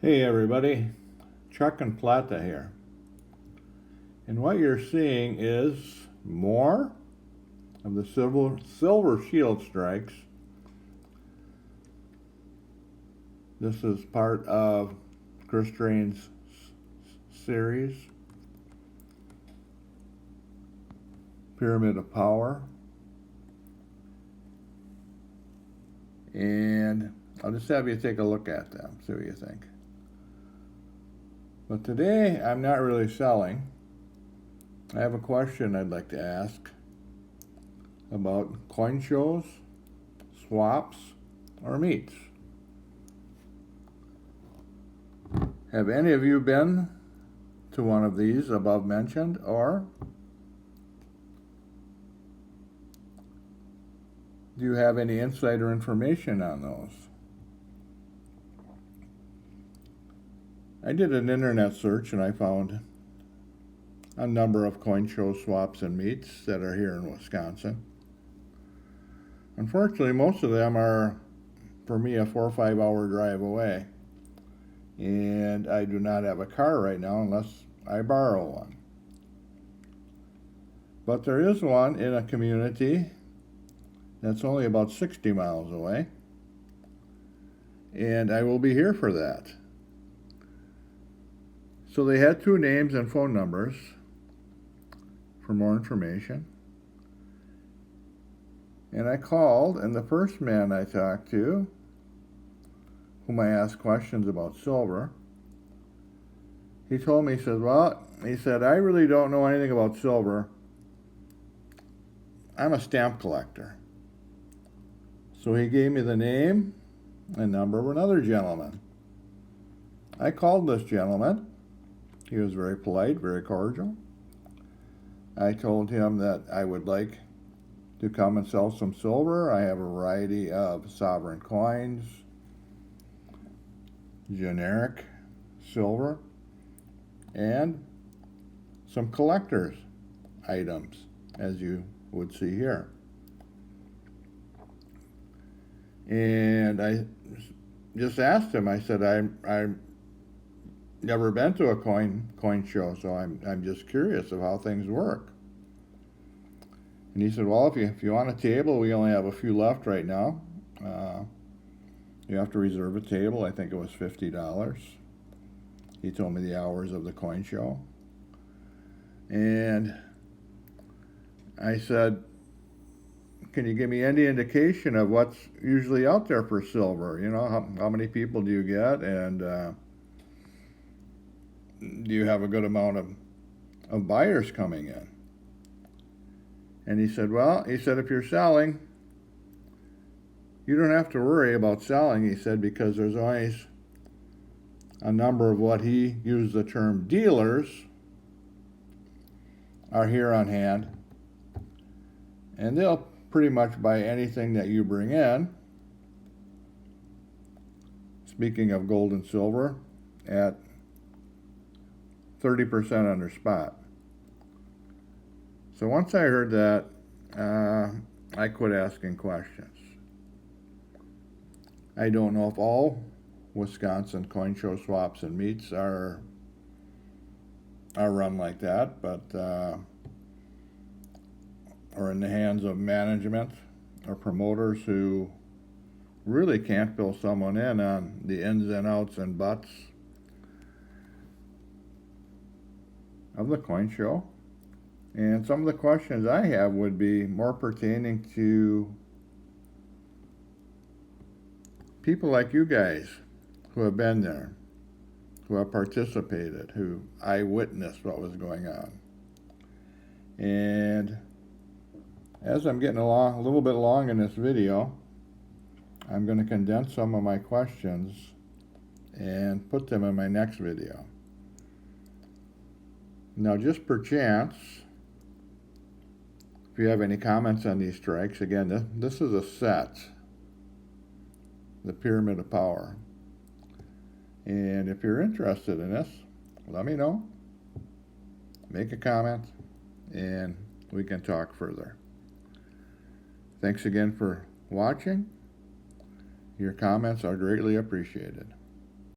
Hey everybody, Chuck and Plata here. And what you're seeing is more of the silver shield strikes. This is part of Chris Drain's series, Pyramid of Power. And I'll just have you take a look at them, see what you think. But today I'm not really selling. I have a question I'd like to ask about coin shows, swaps, or meets. Have any of you been to one of these above mentioned, or do you have any insider information on those? I did an internet search and I found a number of coin show swaps and meets that are here in Wisconsin. Unfortunately, most of them are, for me, a 4 or 5 hour drive away. And I do not have a car right now unless I borrow one. But there is one in a community that's only about 60 miles away. And I will be here for that. So they had 2 names and phone numbers for more information. And I called, and the first man I talked to, whom I asked questions about silver, he told me, he said, I really don't know anything about silver. I'm a stamp collector. So he gave me the name and number of another gentleman. I called this gentleman. He was very polite, very cordial. I told him that I would like to come and sell some silver. I have a variety of sovereign coins, generic silver, and some collector's items, as you would see here. And I just asked him, I said, I've never been to a coin show, so I'm just curious of how things work. And he said, well, if you want a table, we only have a few left right now. You have to reserve a table. I think it was $50. He told me the hours of the coin show. And I said, can you give me any indication of what's usually out there for silver? You know, how many people do you get? And do you have a good amount of buyers coming in? And he said, if you're selling, you don't have to worry about selling, he said, because there's always a number of what he used the term dealers are here on hand. And they'll pretty much buy anything that you bring in. Speaking of gold and silver, at 30% under spot. So once I heard that, I quit asking questions. I don't know if all Wisconsin coin show swaps and meets are run like that, but or in the hands of management or promoters who really can't fill someone in on the ins and outs and buts of the coin show. And some of the questions I have would be more pertaining to people like you guys who have been there, who have participated, who eyewitnessed what was going on. And as I'm getting along a little bit along in this video, I'm going to condense some of my questions and put them in my next video. Now, just per chance, if you have any comments on these strikes, again, this is a set, the Pyramid of Power. And if you're interested in this, let me know. Make a comment, and we can talk further. Thanks again for watching. Your comments are greatly appreciated.